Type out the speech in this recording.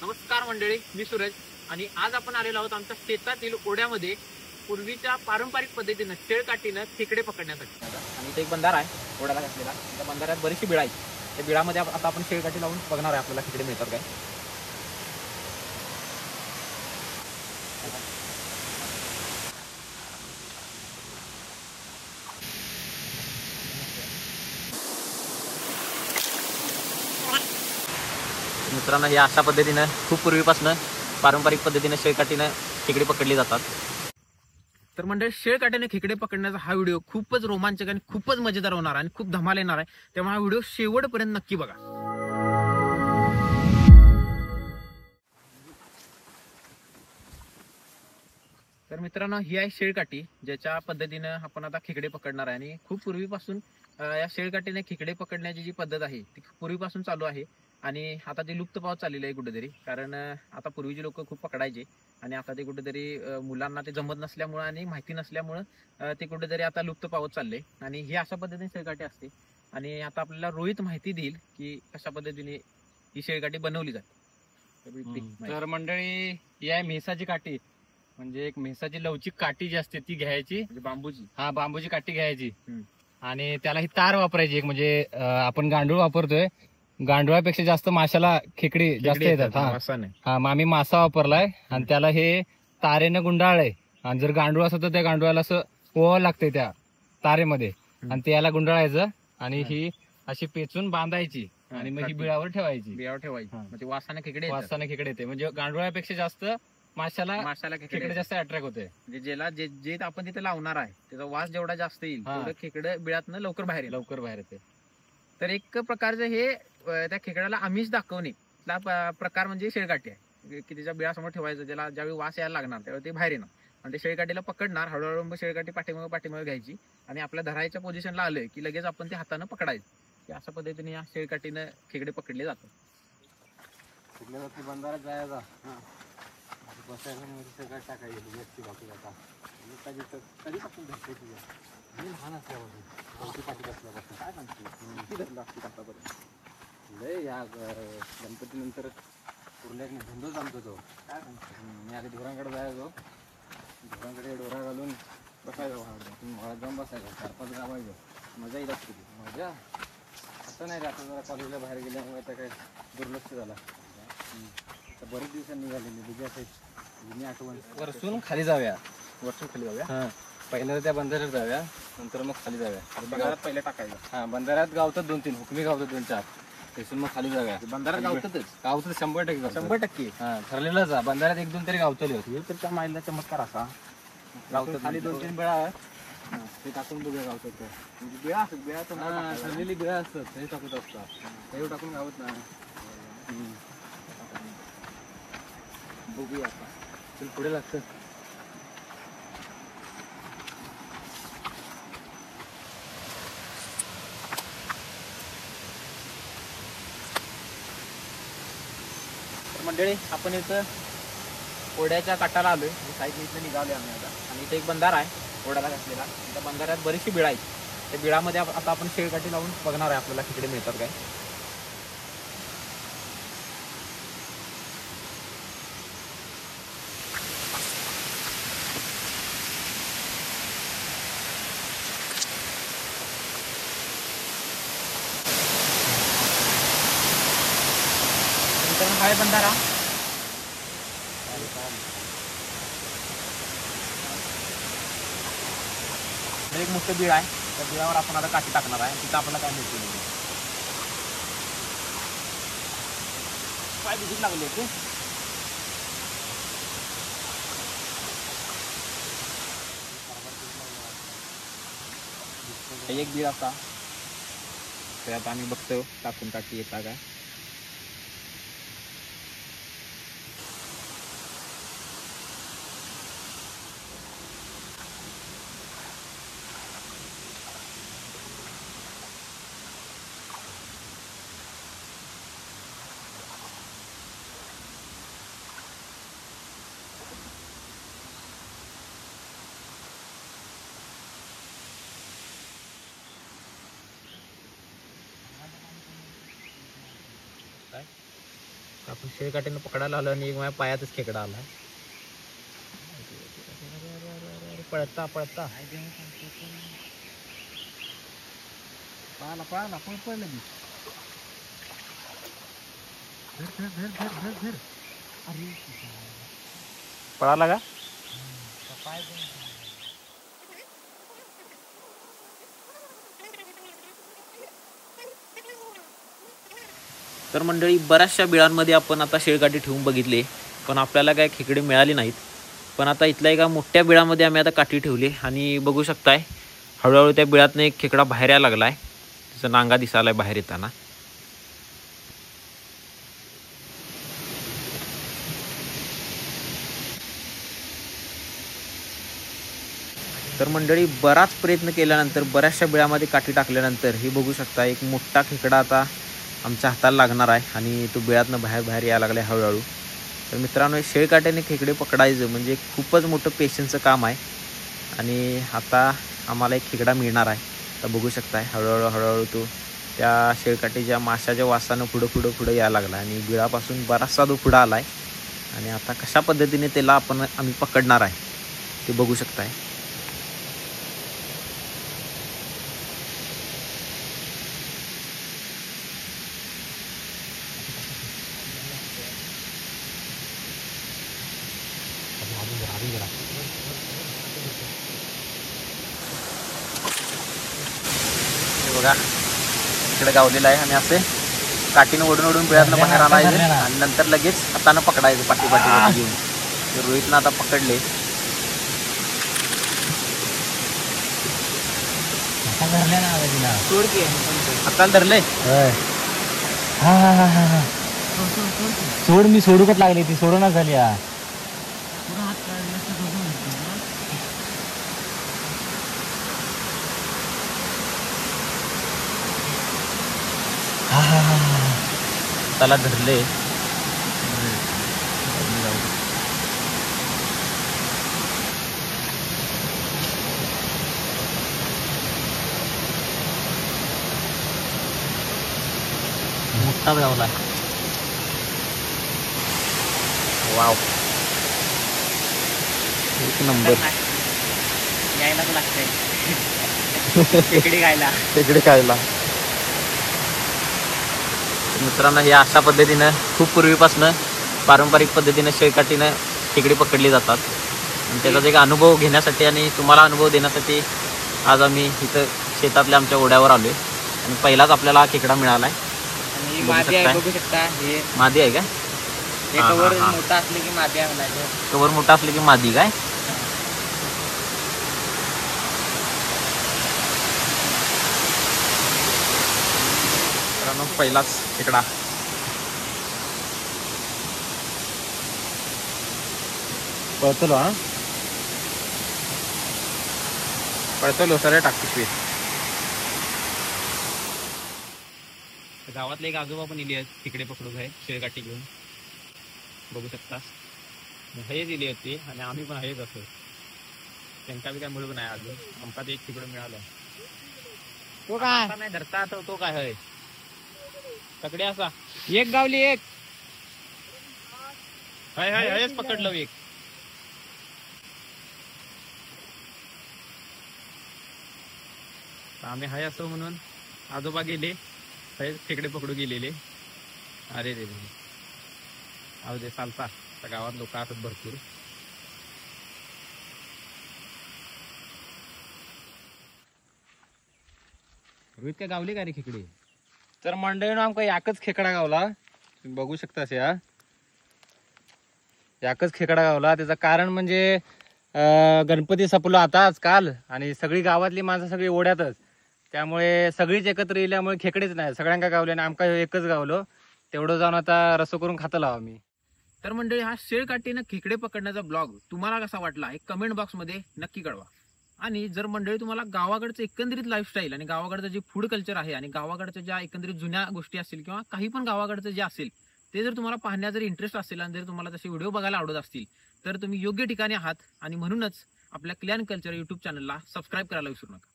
नमस्कार मंडळी, मी सूरज आणि आज आपण आलेलो आहोत आमच्या शेतातील ओढ्यामध्ये पूर्वीच्या पारंपरिक पद्धतीनं शेळकाठीनं खेकडे पकडण्यासाठी. आणि इथे एक बंधारा आहे ओढ्याला घातलेला. त्या बंधाऱ्यात बरीचशी बिळं आहेत. त्या बिळामध्ये आता आपण शेळकाठी लावून बघणार आहे आपल्याला खेकडे मिळतात काय. मित्रांनो, हे अशा पद्धतीनं खूप पूर्वीपासून पारंपरिक पद्धतीने शेळकाठीनं खेकडे पकडली जातात. तर मंडळी, शेळकाठीने खेकडे पकडण्याचा हा व्हिडिओ खूपच रोमांचक आणि खूपच मजेदार होणार आणि खूप धमाल येणार आहे. त्यामुळे हा व्हिडिओ शेवटपर्यंत नक्की बघा. तर मित्रांनो, ही आहे शेळकाठी, ज्याच्या पद्धतीनं आपण आता खेकडे पकडणार आहे. आणि खूप पूर्वीपासून या शेळकाठीने खेकडे पकडण्याची जी पद्धत आहे ती पूर्वीपासून चालू आहे. आणि आता ते लुप्त पावत चाललेलं आहे कुठेतरी. कारण आता पूर्वीचे लोक खूप पकडायचे आणि आता ते कुठेतरी मुलांना ते जमत नसल्यामुळं आणि माहिती नसल्यामुळं ते कुठेतरी आता लुप्त पावत चालले. आणि ही अशा पद्धतीने शेळकाठी असते. आणि आता आपल्याला रोहित माहिती देईल की कशा पद्धतीने ही शेळकाठी बनवली जाते. तर मंडळी, ही आहे म्हैसाची काठी. म्हणजे एक म्हैसाची लवचिक काठी जी असते ती घ्यायची, बांबूची. हा, बांबूची काठी घ्यायची. आणि त्याला ही तार वापरायची. एक म्हणजे आपण गांडूळ वापरतोय, गांडुळापेक्षा जास्त माशाला खेकडी जास्त येतात. हा, मग आम्ही मासा वापरलाय आणि त्याला हे तारेनं गुंडाळलंय. आणि जर गांडूळ असं तर त्या गांडुळाला असं ओवावं लागतंय त्या तारेमध्ये आणि त्याला गुंडाळायचं आणि ही अशी पेचून बांधायची आणि मग ही बिळावर ठेवायची. म्हणजे वासाने खेकडे येते. म्हणजे गांडुळापेक्षा जास्त माशाला खेकडे जास्त अट्रॅक्ट होते. म्हणजे ज्याला जे आपण तिथे लावणार आहे त्याचा वास जेवढा जास्त येईल तेवढं खेकडे बिळातनं लवकर बाहेर येते. तर एक प्रकारचं हे त्या खेकड्याला आमिष दाखवणे प्रकार म्हणजे शेळकाठी आहे की त्याच्या बिळासमोर ठेवायचं. त्याला ज्यावेळी वास यायला लागणार त्यावेळी ते बाहेर येणार आणि ते शेळकाठीला पकडणार. हळूहळू शेळकाठी पाठीमागे घ्यायची आणि आपल्या धरायच्या पोझिशनला आलं की लगेच आपण ते हातानं पकडायचं. अशा पद्धतीने या शेळकाठीनं खेकडे पकडले जातात. बंधारात जायचा, बसायला सगळं टाकायची व्यक्ती बाकी जाता कधीपासून धरते तुझ्या मी लहान असल्यापासून पाठी असल्यापासून काय सांगते लय या गणपती नंतर पुरल्या धंदोच आमचा तो. काय सांगतो, मी आधी ढोरांकडे जायचो. ढोरांकडे डोरा घालून बसायचो. घरात जाऊन बसायचो. 4-5 गावायचो. मजा येत असते ती. मजा असं नाही रे, आता जरा कॉलेजला बाहेर गेल्यामुळे आता काय दुर्लक्ष झाला. तर बरेच दिवसांनी निघालेली तुझ्या जुनी आठवण. वरसून खाली जाऊया. हा, पहिल्या त्या बंधाऱ्यात जाऊया, नंतर मग खाली जाऊया. बंधाऱ्यात पहिले टाकायचं. हा, बंधाऱ्यात गावतात 2-3 हुकमी गावतात 2-4. त्यातून मग खाली जाऊया. बंधाऱ्यात गावतात 100%. हा, ठरलेलंच आहे. बंधाऱ्यात 1-2 तरी गावतली होती. तर त्या माईला चमत्कार असा गावतात. खाली 2-3 बिळा आहेत, ते टाकून बघूया गावतात. म्हणजे बिळा असतात, बिळा ठरलेली बिळा असतात, हे टाकत असतात. हे टाकून गावत नाही. बघूया आता. चल पुढे लागतं. मंडळी, आपण इथं ओढ्याच्या काठाला आलोय. साईड इथं निघालोय आम्ही आता. आणि इथे एक बंधारा आहे ओढ्याला घातलेला. त्या बंधाऱ्यात बरीचशी बिळं आहेत. त्या बिळामध्ये आता आपण शेळकाठी लावून बघणार आहे आपल्याला खेकडे मिळतात काय. हा आहे बंधारा. एक मोठं बिळ आहे. त्या बिळावर आपण आता काठी टाकणार आहे. तिथं आपल्याला काय मिळते काय विजिट लागले होते. एक बिळ असा त्यात आम्ही बघतो टाकून काठी येता काय. शेळकाठीनं पकडायला आलो आणि एक माझ्या पायातच खेकडा आला. पळता पळता पाला पाला पण पडलं की. धर धर धर धर धर धर. अरे पळाला का? पाय तर मंडळी, बऱ्याचशा बिळांमध्ये आपण आता शेळकाठी ठेवून बघितले, पण आपल्याला काय खेकडे मिळाली नाहीत. पण आता इथल्या एका मोठ्या बिळामध्ये आम्ही आता काठी ठेवली आणि बघू शकताय हळूहळू त्या बिळातनं एक खेकडा बाहेर यायला लागलाय. त्याचा नांगा दिसायलाय बाहेर येताना. तर मंडळी, बराच प्रयत्न केल्यानंतर, बऱ्याचशा बिळामध्ये काठी टाकल्यानंतर हे बघू शकता एक मोठा खेकडा आता आमच्या हाताला लागणार आहे आणि तो बिळातनं बाहेर बाहेर यायला लागला हळूहळू. तर मित्रांनो, शेळकाट्याने खेकडे पकडायचं म्हणजे खूपच मोठं पेशन्सचं काम आहे आणि आता आम्हाला एक खेकडा मिळणार आहे. तर बघू शकताय हळूहळू हळूहळू तो त्या शेळकाठीच्या माशाच्या वासानं पुढं यायला लागला आणि बिळापासून बराचसा तो पुढं आला आहे आणि आता कशा पद्धतीने त्याला आम्ही पकडणार आहे ते बघू शकताय. बघा इकडे गावलेला आहे आणि असे काठीनं ओढून बिळातनं बाहेर आणायचं आणि नंतर लगेच हातानं पकडायचं पाठी घेऊन. तर रोहितनं आता पकडले. हाताला धरले. सोड, मी सोडूकच लागली ती सोडूनच झाली. त्याला धरले. मोठा गावला. वाव, एक नंबर. यायला लागतंय खेकडे खायला. मित्रांनो, हे अशा पद्धतीनं खूप पूर्वीपासून पारंपरिक पद्धतीनं शेळकाठीनं खेकडे पकडली जातात आणि त्याचा एक अनुभव घेण्यासाठी आणि तुम्हाला अनुभव देण्यासाठी आज आम्ही इथं शेतातल्या आमच्या ओढ्यावर आलोय आणि पहिलाच आपल्याला हा खेकडा मिळालाय. बघू शकता. हे मादी आहे का? कवर मोठा असले की मादी आहे. कवर मोठा असले की मादी काय? पहिलाच खेकडा. पळतलो पळतलो सर टाकतो. गावातले एक आजोबा पण इले आहेत तिकडे पकडून आहे शेळकाठी घेऊन. बघू शकता हेच इले होते आणि आम्ही पण हेच असतो. त्यांना बी काय मिळून नाही अजून. आमका एक तिकडे मिळालं. तो काय नाही धरता तो काय आहे तकडे असा एक गावली. एक हाय हाय हेच पकडलं एक. आम्ही हाय असो म्हणून आजोबा गेले खेकडे पकडू गेलेले. अरे रे अहो दे चालता. गावात लोक असतात भरपूर. रोहित काय गावले का रे खेकडे? तर मंडळीनं आमका याकच खेकडा गावला. तुम्ही बघू शकता याकच खेकडा गावला. त्याचं कारण म्हणजे गणपती संपलो आता आजकाल आणि सगळी गावातली माणसं सगळी ओढ्यातच, त्यामुळे सगळीच एकत्र येल्यामुळे खेकडेच नाही सगळ्यांका गावले आणि आमका एकच गावलो. तेवढं जाऊन आता रसो करून खात लावा मी. तर मंडळी, हा शेळकाठीनं खेकडे पकडण्याचा ब्लॉग तुम्हाला कसा वाटला एक कमेंट बॉक्स मध्ये नक्की कळवा. आणि जर मंडळी तुम्हाला गावाकडचं एकंदरीत लाईफस्टाईल आणि गावाकडचं जे फूड कल्चर आहे आणि गावाकडच्या ज्या एकंदरीत जुन्या गोष्टी असतील किंवा काही पण गावाकडचं जे असेल ते जर तुम्हाला पाहण्यात जर इंटरेस्ट असेल आणि जर तुम्हाला तसे व्हिडिओ बघायला आवडत असतील तर तुम्ही योग्य ठिकाणी आहात. आणि म्हणूनच आपल्या क्लॅन कल्चर युट्यूब चॅनलला सबस्क्राईब करायला विसरू नका.